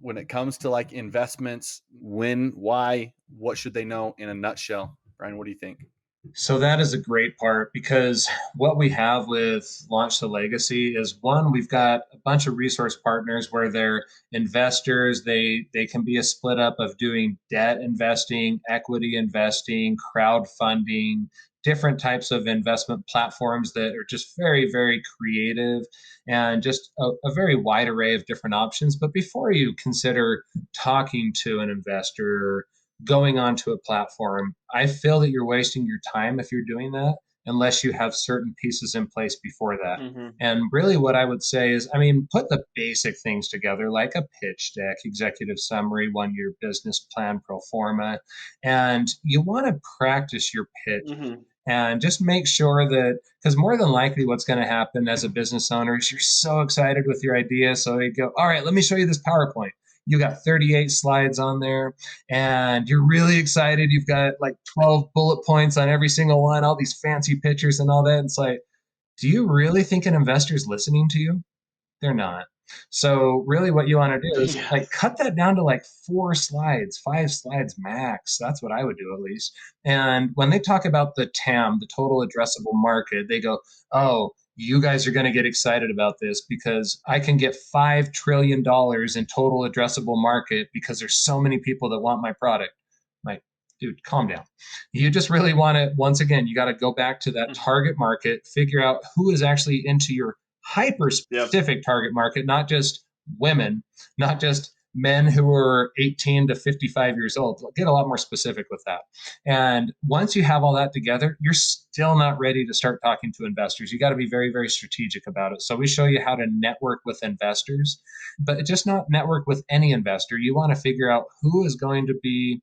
when it comes to like investments? When, why, what should they know in a nutshell? Brian, what do you think? So that is a great part because what we have with Launch the Legacy is one, we've got a bunch of resource partners where they're investors. They can be a split up of doing debt investing, equity investing, crowdfunding, different types of investment platforms that are just very, very creative and just a very wide array of different options. But before you consider talking to an investor, going onto a platform, I feel that you're wasting your time if you're doing that unless you have certain pieces in place before that. Mm-hmm. And really, what I would say is, I mean, put the basic things together like a pitch deck, executive summary, 1 year business plan, pro forma, and you want to practice your pitch. Mm-hmm. And just make sure that, because more than likely, what's going to happen as a business owner is you're so excited with your idea. So you go, all right, let me show you this PowerPoint. You got 38 slides on there and you're really excited. You've got like 12 bullet points on every single one, all these fancy pictures and all that. It's like, do you really think an investor's listening to you? They're not. So really what you want to do is like Yes. cut that down to like 4 slides, 5 slides max. That's what I would do at least. And when they talk about the TAM, the total addressable market, they go, oh, you guys are going to get excited about this because I can get $5 trillion in total addressable market because there's so many people that want my product. Like, dude, calm down. You just really want to, once again, you got to go back to that target market, figure out who is actually into your hyper specific target market, not just women, not just men who are 18 to 55 years old. Get a lot more specific with that. And once you have all that together, you're still not ready to start talking to investors. You got to be very, very strategic about it. So we show you how to network with investors, but just not network with any investor. You want to figure out who is going to be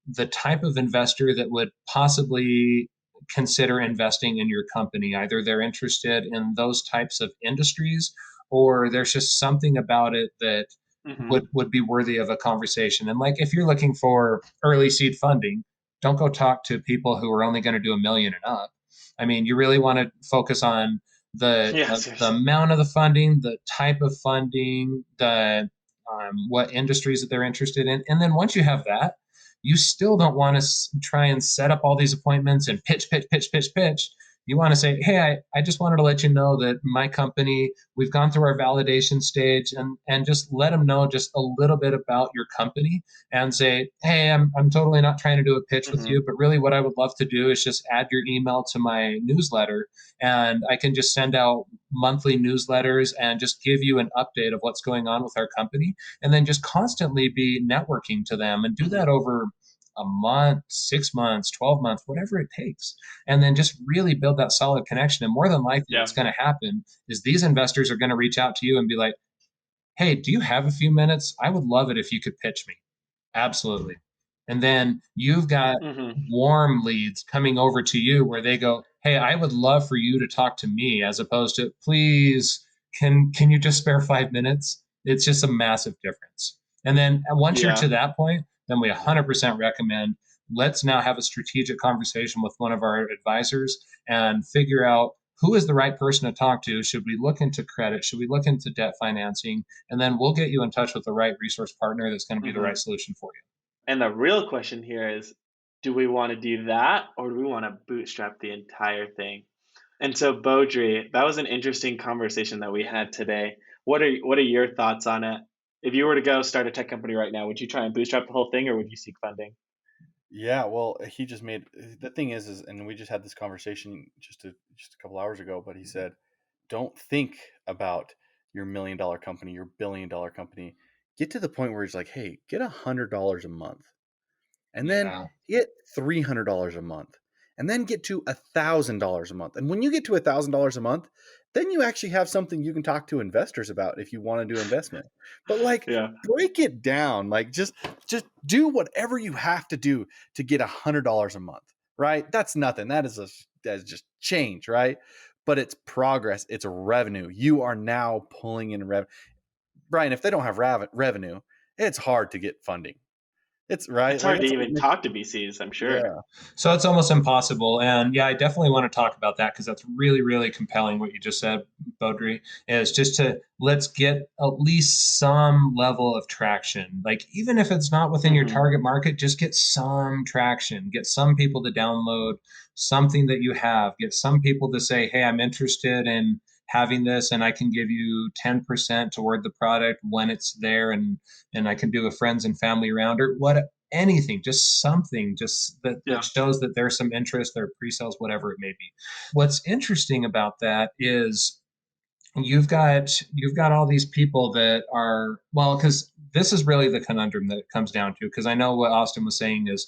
the type of investor that would possibly consider investing in your company. Either they're interested in those types of industries or there's just something about it that would be worthy of a conversation. And like if you're looking for early seed funding, don't go talk to people who are only going to do $1 million and up. I mean, you really want to focus on the amount of the funding, the type of funding, the what industries that they're interested in. And then once you have that, you still don't want to try and set up all these appointments and pitch. You want to say, hey, I just wanted to let you know that my company, we've gone through our validation stage and just let them know just a little bit about your company and say, hey, I'm totally not trying to do a pitch with you, but really what I would love to do is just add your email to my newsletter and I can just send out monthly newsletters and just give you an update of what's going on with our company and then just constantly be networking to them and do that over a month, 6 months, 12 months, whatever it takes. And then just really build that solid connection. And more than likely, what's going to happen is these investors are going to reach out to you and be like, hey, do you have a few minutes? I would love it if you could pitch me. Absolutely. And then you've got warm leads coming over to you where they go, hey, I would love for you to talk to me as opposed to, please, can you just spare 5 minutes? It's just a massive difference. And then once you're to that point, then we 100% recommend let's now have a strategic conversation with one of our advisors and figure out who is the right person to talk to. Should we look into credit? Should we look into debt financing? And then we'll get you in touch with the right resource partner that's going to be the right solution for you. And the real question here is, do we want to do that or do we want to bootstrap the entire thing? And so, Beaudry, that was an interesting conversation that we had today. What are your thoughts on it? If you were to go start a tech company right now, would you try and bootstrap the whole thing or would you seek funding? Yeah, well, he just made the thing is, and we just had this conversation just a couple hours ago. But he said, don't think about your $1 million company, your $1 billion company. Get to the point where he's like, hey, get $100 a month, and then get $300 a month, and then get to $1,000 a month. And when you get to $1,000 a month, then you actually have something you can talk to investors about if you want to do investment. But break it down. Like just do whatever you have to do to get $100 a month, right? That's nothing. That's just change, right? But it's progress. It's revenue. You are now pulling in revenue. Brian, if they don't have revenue, it's hard to get funding. It's right. It's Like hard to that's what even makes, talk to VCs, I'm sure. yeah. So it's almost impossible. And yeah, I definitely want to talk about that because that's really, really compelling what you just said, Baudry, is just to let's get at least some level of traction. Like, even if it's not within your Hmm. target market, just get some traction, get some people to download something that you have, get some people to say, hey, I'm interested in having this and I can give you 10% toward the product when it's there, and I can do a friends and family round or what, anything, just something, just that Yeah. shows that there's some interest, there are pre-sales, whatever it may be. What's interesting about that is you've got all these people that are, well, because this is really the conundrum that it comes down to, because I know what Austin was saying is,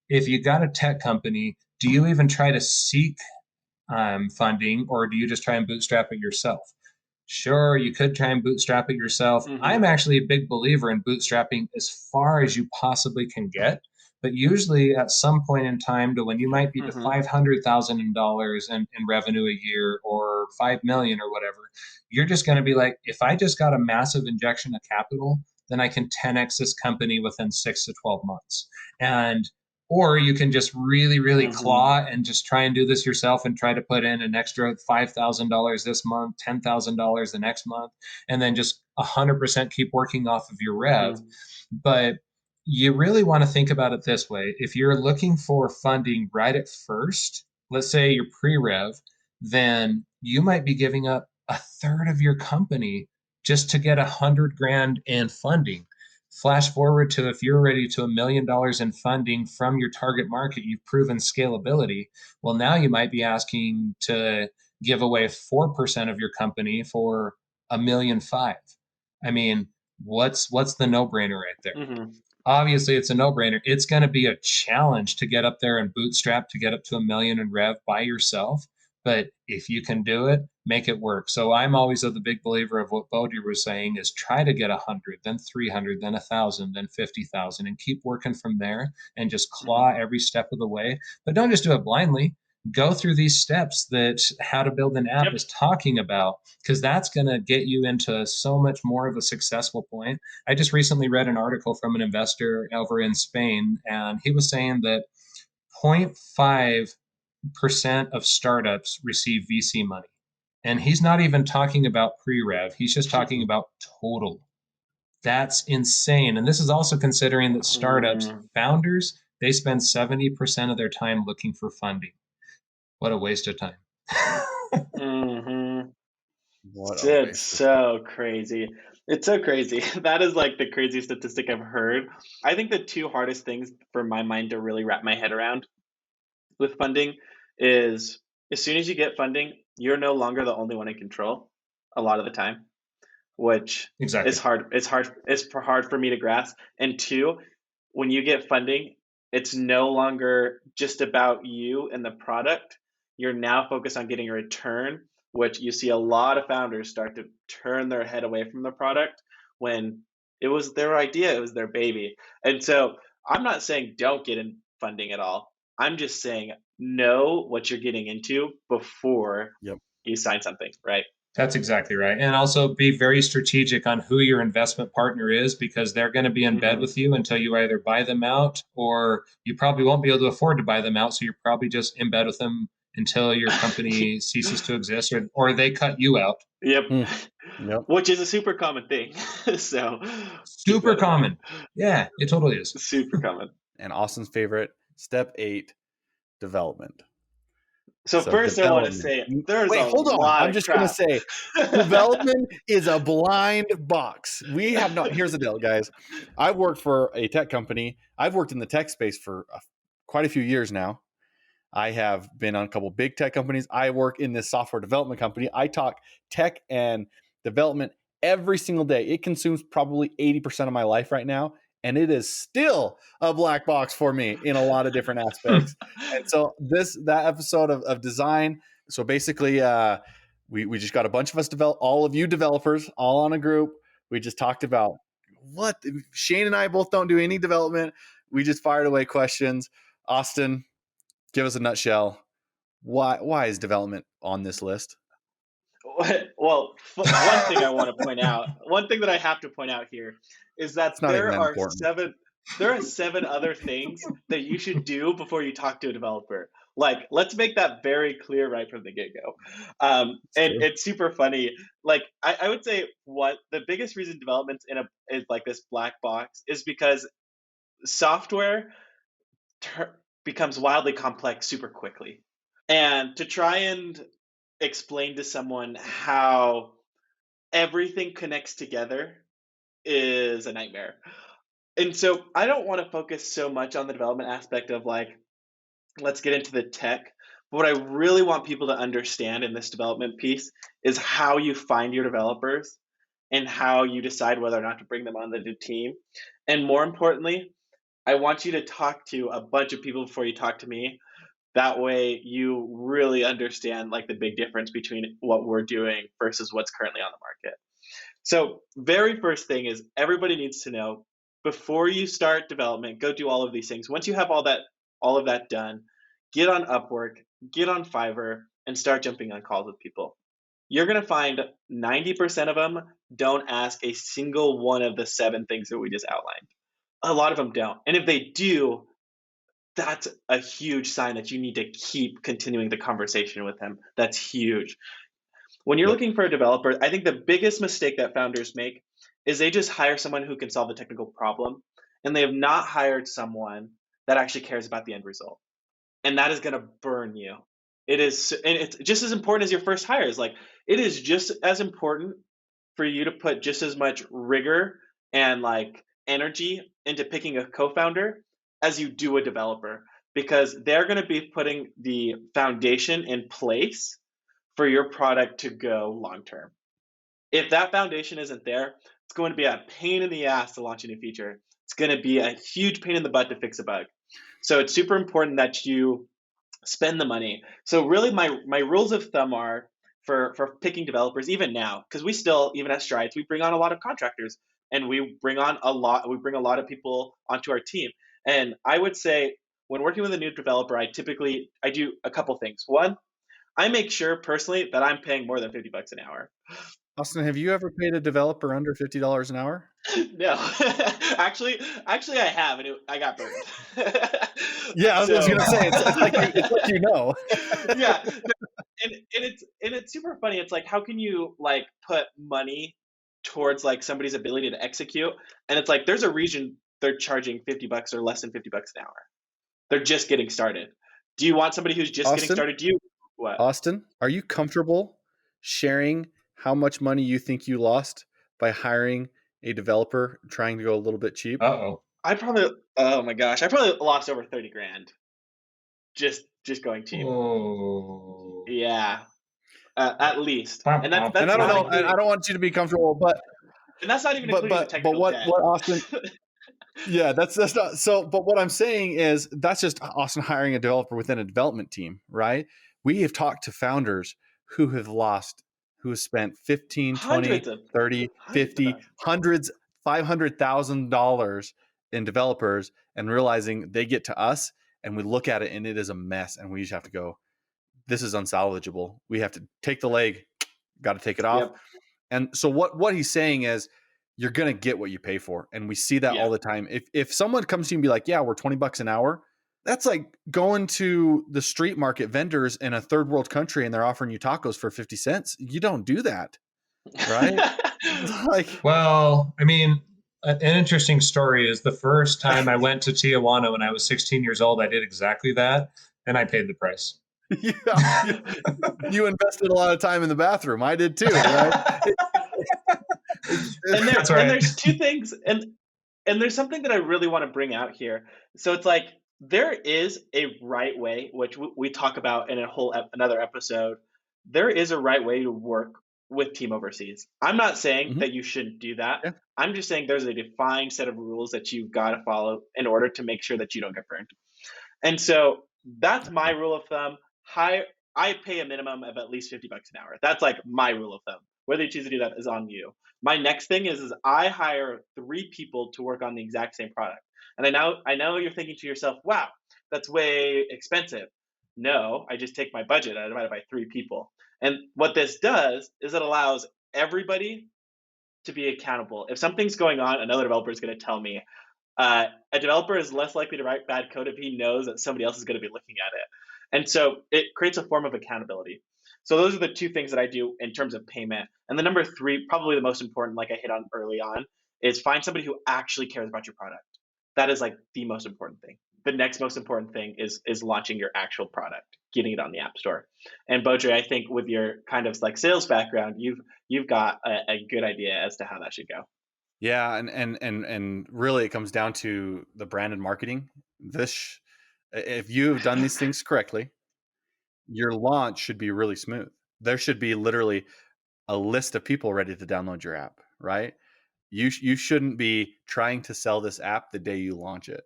if you got a tech company, do you even try to seek funding, or do you just try and bootstrap it yourself? Sure, you could try and bootstrap it yourself. I'm Hmm. actually a big believer in bootstrapping as far as you possibly can get. But usually, at some point in time, to when you might be to Hmm. $500,000 in revenue a year, or 5 million or whatever, you're just going to be like, if I just got a massive injection of capital, then I can 10x this company within 6 to 12 months. And or you can just really, really Hmm. claw and just try and do this yourself and try to put in an extra $5,000 this month, $10,000 the next month, and then just 100% keep working off of your rev. Hmm. But you really want to think about it this way. If you're looking for funding right at first, let's say you're pre-rev, then you might be giving up a third of your company just to get 100 grand in funding. Flash forward to if you're ready to $1 million in funding from your target market, you've proven scalability. Well, now you might be asking to give away 4% of your company for $1.5 million. I mean, what's the no-brainer right there? Hmm. Obviously it's a no-brainer. It's going to be a challenge to get up there and bootstrap to get up to 1 million in rev by yourself. But if you can do it, make it work. So I'm always a the big believer of what Bodhi was saying is try to get 100, then 300, then 1,000, then 50,000, and keep working from there and just claw Hmm. every step of the way. But don't just do it blindly. Go through these steps that How to Build an App Yep. is talking about, because that's going to get you into so much more of a successful point. I just recently read an article from an investor over in Spain, and he was saying that 0.5% of startups receive VC money. And he's not even talking about pre rev, he's just talking about total. That's insane. And this is also considering that startups Mm. founders, they spend 70% of their time looking for funding. What a waste of time. Hmm. What a It's waste of time. so crazy. It's so crazy. That is like the craziest statistic I've heard. I think the two hardest things for my mind to really wrap my head around with funding is, as soon as you get funding, you're no longer the only one in control a lot of the time, which is Exactly. hard. It's hard for me to grasp. And two, when you get funding, it's no longer just about you and the product. You're now focused on getting a return, which you see a lot of founders start to turn their head away from the product when it was their idea, it was their baby. And so I'm not saying don't get in funding at all. I'm just saying know what you're getting into before Yep. you sign something, right? That's exactly right. And also be very strategic on who your investment partner is, because they're going to be in bed Hmm. with you until you either buy them out, or you probably won't be able to afford to buy them out. So you're probably just in bed with them until your company ceases to exist, or they cut you out. Yep. Hmm. Yep. Which is a super common thing. So keep Super that in mind. common. Yeah, it totally is. Super common. And Austin's favorite, step 8, development. So So first I want to development. say there's Wait, a hold on. lot I'm of just gonna crap. say development is a blind box. We have not. Here's the deal, guys. I've worked for a tech company. I've worked in the tech space for quite a few years now. I have been on a couple big tech companies. I work in this software development company. I talk tech and development every single day. It consumes probably 80% of my life right now. And it is still a black box for me in a lot of different aspects. And so that episode of design. So basically, we just got a bunch of us all of you developers, all on a group. We just talked about what Shane and I both don't do any development. We just fired away questions. Austin, give us a nutshell. Why is development on this list? Well, one thing I want to point out, one thing that I have to point out here is that It's not even there that are important. there are 7 other things that you should do before you talk to a developer. Like, let's make that very clear right from the get-go. It's And true. it's super funny. Like, I would say what the biggest reason development's is like this black box is because software becomes wildly complex super quickly. And to try and explain to someone how everything connects together is a nightmare. And so I don't want to focus so much on the development aspect of like, let's get into the tech. But what I really want people to understand in this development piece is how you find your developers and how you decide whether or not to bring them on the team. And more importantly, I want you to talk to a bunch of people before you talk to me. That way you really understand like the big difference between what we're doing versus what's currently on the market. So, very first thing is everybody needs to know before you start development, go do all of these things. Once you have all of that done, get on Upwork, get on Fiverr, and start jumping on calls with people. You're going to find 90% of them don't ask a single one of the 7 things that we just outlined. A lot of them don't. And if they do, that's a huge sign that you need to keep continuing the conversation with them. That's huge. When you're Yep. looking for a developer, I think the biggest mistake that founders make is they just hire someone who can solve the technical problem, and they have not hired someone that actually cares about the end result. And that is going to burn you. And it's just as important as your first hire. Is like it is just as important for you to put just as much rigor and like energy into picking a co-founder as you do a developer, because they're going to be putting the foundation in place for your product to go long term. If that foundation isn't there, it's going to be a pain in the ass to launch a new feature. It's going to be a huge pain in the butt to fix a bug. So it's super important that you spend the money. So really my rules of thumb are for picking developers even now, because we still, even at Strides, we bring on a lot of contractors and we bring a lot of people onto our team. And I would say when working with a new developer, I do a couple things. One, I make sure personally that I'm paying more than $50 an hour. Austin, have you ever paid a developer under $50 an hour? No, actually, I have, and I got burned. Yeah, I was just So, gonna say it's like you know. yeah, and it's super funny. It's like, how can you like put money towards like somebody's ability to execute? And it's like there's a reason they're charging $50 or less than $50 an hour. They're just getting started. Do you want somebody who's just getting Austin, started? Do you what? Austin, are you comfortable sharing how much money you think you lost by hiring a developer trying to go a little bit cheap? Uh-oh. I probably oh my gosh, I probably lost over 30 grand just going cheap. Oh. Yeah, at least, and Bum, that's bum, And that's I don't not know, bum. and I including don't want you to be comfortable, and that's not even including the but technical what debt. Austin, yeah, that's not so. But what I'm saying is that's just Austin hiring a developer within a development team, right? We have talked to founders who have lost, who have spent 15, 20, hundreds of 30, hundreds of 50, thousands. hundreds, $500,000 in developers and realizing they get to us and we look at it and it is a mess and we just have to go, this is unsalvageable. We have to take the leg, got to take it off. Yep. And so what he's saying is you're going to get what you pay for. And we see that all Yeah. the time. If someone comes to you and be like, yeah, we're $20 an hour, that's like going to the street market vendors in a third world country and they're offering you tacos for 50 cents. You don't do that, right? Like, Well, I mean, an interesting story is the first time I went to Tijuana when I was 16 years old, I did exactly that, and I paid the price. yeah, you invested a lot of time in the bathroom. I did too, right? That's and right. there's two things, and there's something that I really want to bring out here. So it's like there is a right way, which we talk about in a whole another episode. There is a right way to work with team overseas. I'm not saying Mhm. that you shouldn't do that. Yeah. I'm just saying there's a defined set of rules that you've got to follow in order to make sure that you don't get burned. And so that's my rule of thumb. High, I pay a minimum of at least $50 an hour. That's like my rule of thumb. Whether you choose to do that is on you. My next thing is I hire 3 people to work on the exact same product. And I know you're thinking to yourself, wow, that's way expensive. No, I just take my budget, I divide it by 3 people. And what this does is it allows everybody to be accountable. If something's going on, another developer is going to tell me. A developer is less likely to write bad code if he knows that somebody else is going to be looking at it. And so it creates a form of accountability. So those are the two things that I do in terms of payment. And the number three, probably the most important, like I hit on early on, is find somebody who actually cares about your product. That is like the most important thing. The next most important thing is launching your actual product, getting it on the app store. And Bojo, I think with your kind of like sales background, you've got a good idea as to how that should go. Yeah, and really it comes down to the brand and marketing. If you've done these things correctly, your launch should be really smooth. There should be literally a list of people ready to download your app, right? You shouldn't be trying to sell this app the day you launch it.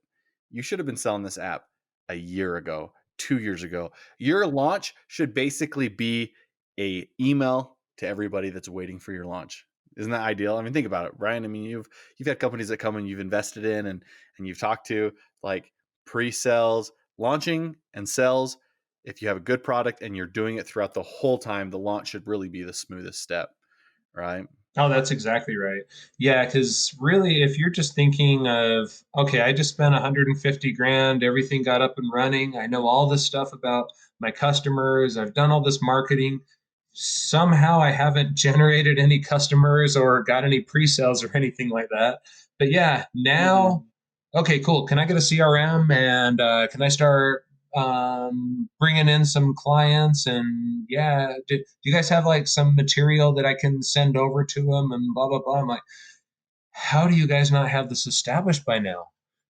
You should have been selling this app a year ago, 2 years ago. Your launch should basically be a email to everybody that's waiting for your launch. Isn't that ideal? I mean, think about it, Brian. I mean, you've had companies that come and you've invested in and you've talked to, like, pre-sales, launching and sales. If you have a good product and you're doing it throughout the whole time, the launch should really be the smoothest step, right? Oh, that's exactly right. Yeah, because really, if you're just thinking of, okay, I just spent 150 grand, everything got up and running, I know all this stuff about my customers, I've done all this marketing. Somehow I haven't generated any customers or got any pre-sales or anything like that. But yeah, now, Mm-hmm. okay, cool. Can I get a CRM and can I start bringing in some clients? And yeah, do you guys have like some material that I can send over to them and blah, blah, blah? I'm like, how do you guys not have this established by now?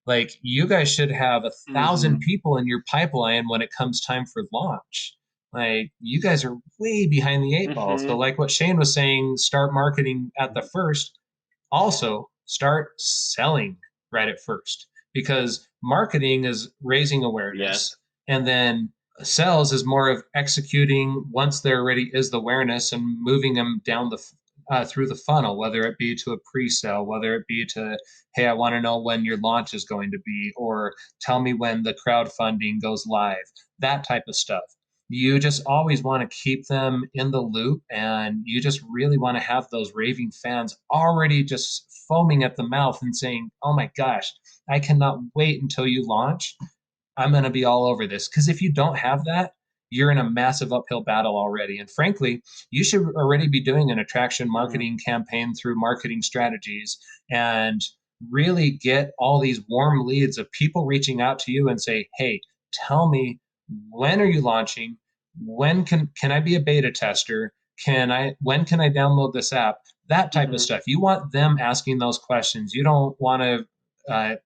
Like, you guys should have 1,000 Mm-hmm. people in your pipeline when it comes time for launch. Like, you guys are way behind the eight ball. So, Mm-hmm. like what Shane was saying, start marketing at the first. Also, start selling right at first, because marketing is raising Yes. awareness, and then sales is more of executing once there already is the awareness and moving them down through the funnel, whether it be to a pre-sale, whether it be to, hey, I want to know when your launch is going to be, or tell me when the crowdfunding goes live, that type of stuff. You just always want to keep them in the loop, and you just really want to have those raving fans already just foaming at the mouth and saying, oh my gosh, I cannot wait until you launch. I'm going to be all over this. Because if you don't have that, you're in a massive uphill battle already. And frankly, you should already be doing an attraction Mm-hmm. marketing campaign through marketing strategies and really get all these warm leads of people reaching out to you and say, hey, tell me, when are you launching? When can I be a beta tester? When can I download this app? That type of Mm-hmm. stuff. You want them asking those questions. You don't want to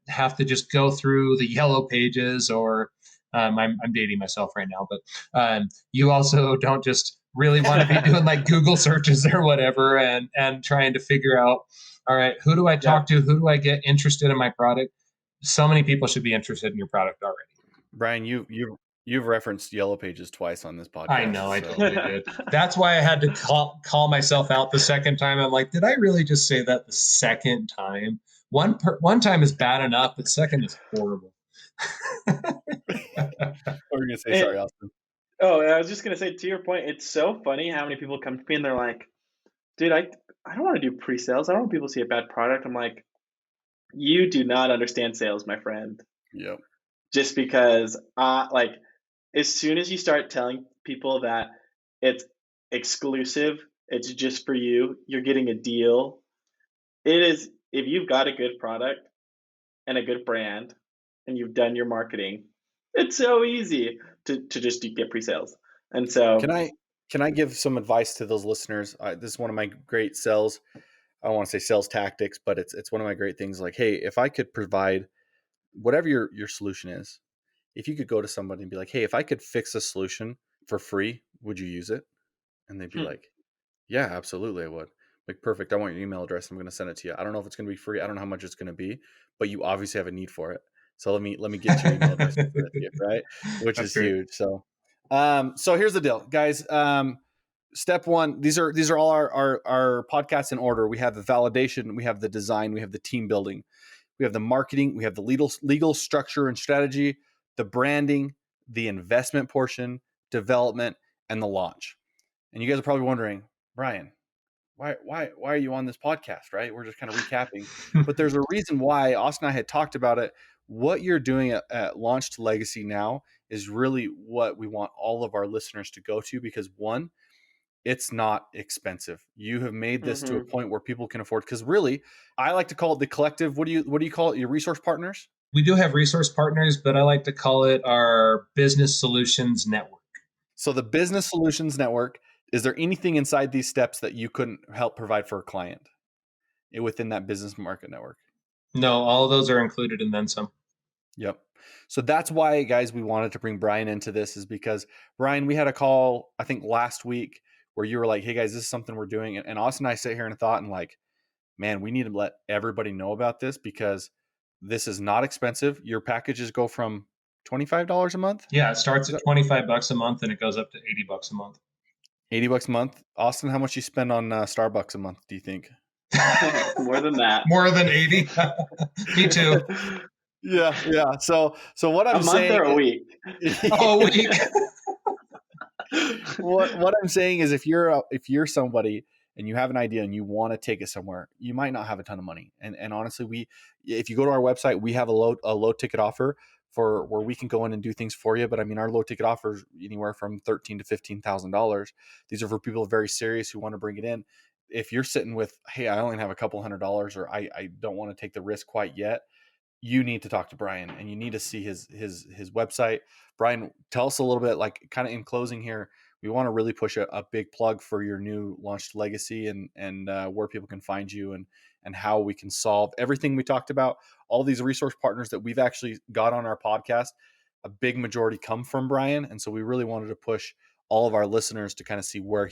have to just go through the yellow pages, or I'm dating myself right now, but you also don't just really want to be doing like Google searches or whatever, and trying to figure out, all right, who do I talk Yep. to? Who do I get interested in my product? So many people should be interested in your product already. Brian, you've referenced Yellow Pages twice on this I podcast, know, I so totally did. That's why I had to call myself out the second time. I'm like, did I really just say that the second time? One time is bad enough, but second is horrible. what were you gonna say? It, Sorry, Austin. oh, I was just gonna say, to your point, it's so funny how many people come to me and they're like, "Dude, I don't want to do pre-sales. I don't want people to see a bad product." I'm like, "You do not understand sales, my friend. Yep. Just because, like, as soon as you start telling people that it's exclusive, it's just for you, you're getting a deal. It is, if you've got a good product and a good brand and you've done your marketing, it's so easy to just get pre-sales. And Can so, I give some advice to those listeners? This is one of my great sales. I don't want to say sales tactics, but it's one of my great things. Like, hey, if I could provide whatever your solution is, if you could go to somebody and be like, hey, if I could fix a solution for free, would you use it? And they'd be hmm, like, yeah, absolutely, I would. Like, perfect. I want your email address. I'm going to send it to you. I don't know if it's going to be free. I don't know how much it's going to be, but you obviously have a need for it. So let me get your email address and send it to you, right? Which That's is great. huge. So here's the deal, guys. Step one. These are all our podcasts in order. We have the validation. We have the design. We have the team building. We have the marketing. We have the legal structure and strategy, the branding, the investment portion, development, and the launch. And you guys are probably wondering, Brian, why are you on this podcast, right? We're just kind of recapping, but there's a reason why. Austin and I had talked about it. What you're doing at Launch to Legacy now is really what we want all of our listeners to go to, because one, it's not expensive. You have made this to a Mm-hmm. point where people can afford, because really, I like to call it the collective. What do you call it? Your resource partners? We do have resource partners, but I like to call it our business solutions network. So the Business Solutions Network, is there anything inside these steps that you couldn't help provide for a client within that business market network? No, all of those are included and then some. Yep. So that's why, guys, we wanted to bring Brian into this, is because, Brian, we had a call, I think last week, where you were like, hey guys, this is something we're doing. And Austin and I sit here and thought, and like, man, we need to let everybody know about this, because this is not expensive. Your packages go from $25 a month. Yeah, it starts Is at that $25 a month and it goes up to $80 a month. 80 bucks a month? Austin, how much you spend on Starbucks a month, do you think? More than that. More than 80. Me too. Yeah. So what A I'm month or saying a week? is, Oh, week. what I'm saying is, if you're somebody and you have an idea and you want to take it somewhere, you might not have a ton of money. And honestly, if you go to our website, we have a low ticket offer for where we can go in and do things for you. But I mean, our low ticket offers anywhere from $13,000 to $15,000. These are for people very serious who want to bring it in. If you're sitting with, hey, I only have a couple $100, or I don't want to take the risk quite yet, you need to talk to Brian and you need to see his website. Brian, tell us a little bit, like, kind of in closing here, we want to really push a big plug for your new Launched Legacy, and where people can find you, and how we can solve everything we talked about. All these resource partners that we've actually got on our podcast, a big majority come from Brian. And so we really wanted to push all of our listeners to kind of see where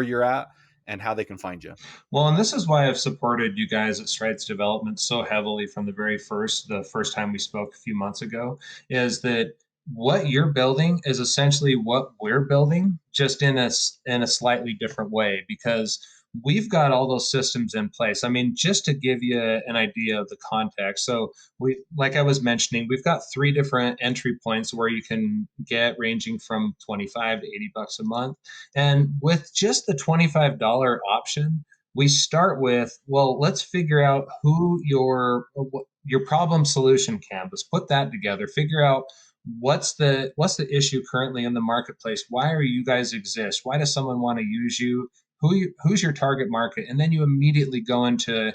you're at and how they can find you. Well, and this is why I've supported you guys at Strides Development so heavily from the first time we spoke a few months ago, is that what you're building is essentially what we're building, just in a slightly different way, because we've got all those systems in place. I mean, just to give you an idea of the context. So we, like I was mentioning, we've got 3 different entry points where you can get, ranging from 25 to $80 a month. And with just the $25 option, we start with, well, let's figure out who your problem solution canvas, put that together, figure out what's the issue currently in the marketplace, why are you guys exist, why does someone want to use you, who's your target market, and then you immediately go into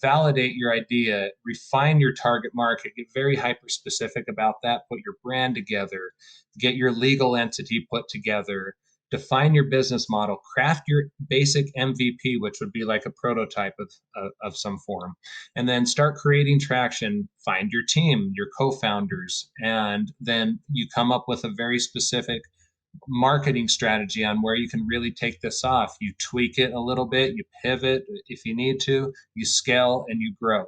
validate your idea, refine your target market, get very hyper specific about that, put your brand together, get your legal entity put together, define your business model, craft your basic MVP, which would be like a prototype of some form, and then start creating traction, find your team, your co-founders, and then you come up with a very specific marketing strategy on where you can really take this off. You tweak it a little bit, you pivot if you need to, you scale and you grow.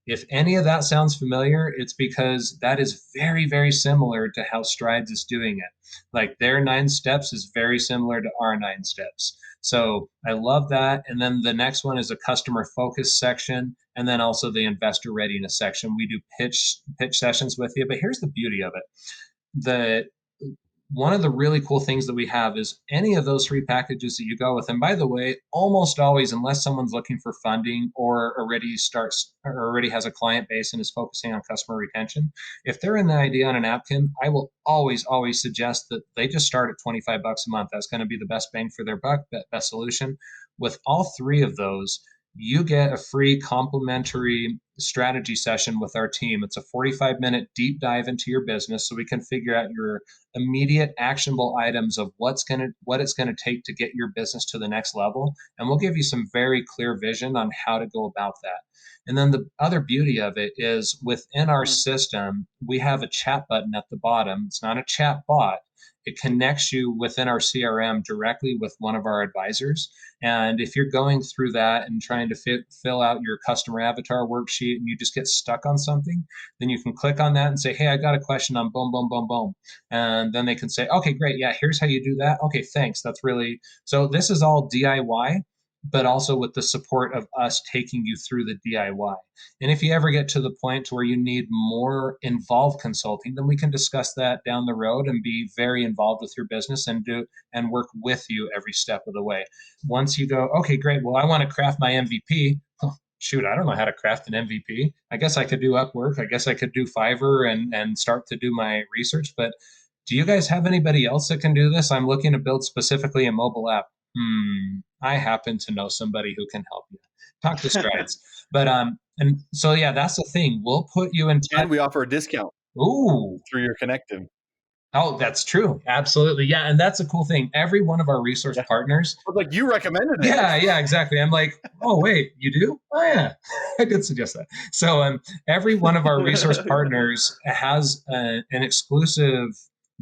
If any of that sounds familiar, it's because that is very, very similar to how Strides is doing it. Like their 9 steps is very similar to our 9 steps. So I love that. And then the next one is a customer focus section, and then also the investor readiness section. We do pitch sessions with you, but here's the beauty of it. The One of the really cool things that we have is any of those 3 packages that you go with. And by the way, almost always, unless someone's looking for funding or already has a client base and is focusing on customer retention, if they're in the idea on a napkin, I will always suggest that they just start at $25 a month. That's going to be the best bang for their buck, best solution. With all 3 of those, you get a free complimentary strategy session with our team. It's a 45-minute deep dive into your business so we can figure out your immediate actionable items of what it's going to take to get your business to the next level, and we'll give you some very clear vision on how to go about that. And then the other beauty of it is within our system, we have a chat button at the bottom. It's not a chat bot. It connects you within our CRM directly with one of our advisors. And if you're going through that and trying to fill out your customer avatar worksheet and you just get stuck on something, then you can click on that and say, hey, I got a question on boom, boom, boom, boom. And then they can say, okay, great. Yeah, here's how you do that. Okay, thanks. That's really, so this is all DIY. but also with the support of us taking you through the DIY. And if you ever get to the point where you need more involved consulting, then we can discuss that down the road and be very involved with your business and work with you every step of the way. Once you go, okay, great. Well, I want to craft my MVP. Shoot, I don't know how to craft an MVP. I guess I could do Upwork. I guess I could do Fiverr and start to do my research. But do you guys have anybody else that can do this? I'm looking to build specifically a mobile app. I happen to know somebody who can help you. Talk to Strides. But and so yeah, that's the thing. We'll put you in touch. And we offer a discount Ooh. through your connective. Oh, that's true. Absolutely. Yeah. And that's a cool thing. Every one of our resource partners. Like you recommended it. Yeah, exactly. I'm like, oh, wait, you do? Oh, yeah. I did suggest that. So every one of our resource partners has an exclusive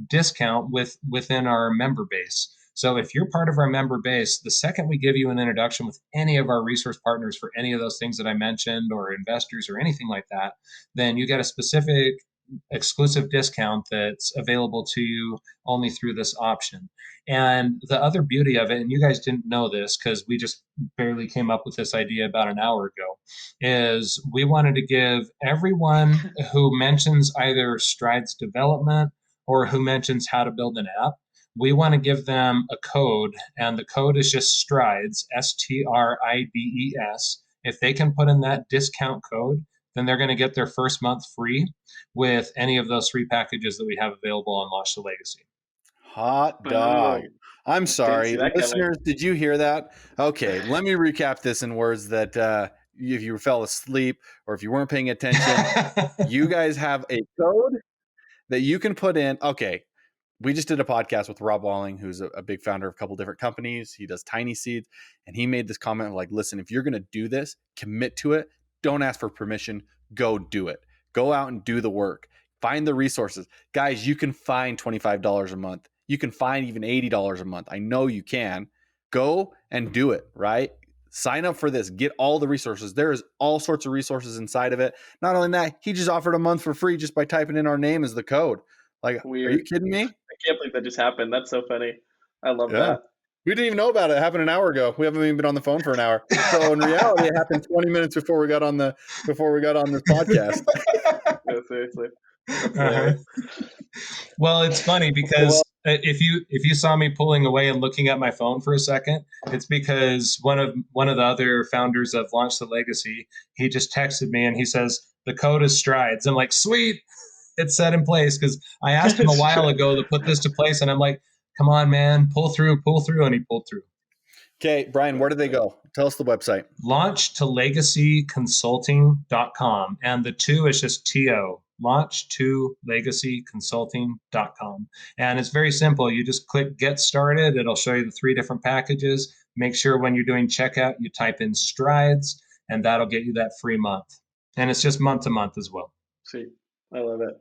discount within our member base. So if you're part of our member base, the second we give you an introduction with any of our resource partners for any of those things that I mentioned or investors or anything like that, then you get a specific exclusive discount that's available to you only through this option. And the other beauty of it, and you guys didn't know this because we just barely came up with this idea about an hour ago, is we wanted to give everyone who mentions either Strides development or who mentions how to build an app, we want to give them a code, and the code is just Strides, STRIDES. If they can put in that discount code, then they're going to get their first month free with any of those 3 packages that we have available on Launch to Legacy. Hot dog. Boom. I'm sorry. Didn't see that Listeners, did you hear that? Okay, let me recap this in words that if you fell asleep or if you weren't paying attention, you guys have a code that you can put in. Okay, we just did a podcast with Rob Walling, who's a big founder of a couple different companies. He does tiny seeds. And he made this comment of like, listen, if you're going to do this, commit to it. Don't ask for permission. Go do it. Go out and do the work. Find the resources. Guys, you can find $25 a month. You can find even $80 a month. I know you can. Go and do it, right? Sign up for this. Get all the resources. There is all sorts of resources inside of it. Not only that, he just offered a month for free just by typing in our name as the code. Like, Weird. Are you kidding me? I can't believe that just happened. That's so funny. I love that. We didn't even know about it. It happened an hour ago. We haven't even been on the phone for an hour. So in reality, it happened 20 minutes before we got on this podcast. No, seriously. Well, it's funny because if you saw me pulling away and looking at my phone for a second, it's because one of the other founders of Launch the Legacy, he just texted me and he says the code is Strides. I'm like, sweet, it's set in place, because I asked him a while ago to put this to place, and I'm like, come on, man, pull through, and he pulled through. Okay, Brian, where do they go? Tell us the website. LaunchToLegacyConsulting.com, and the 2 is just TO. LaunchToLegacyConsulting.com, and it's very simple. You just click Get Started. It'll show you the 3 different packages. Make sure when you're doing checkout, you type in Strides, and that'll get you that free month. And it's just month to month as well. Sweet. I love it.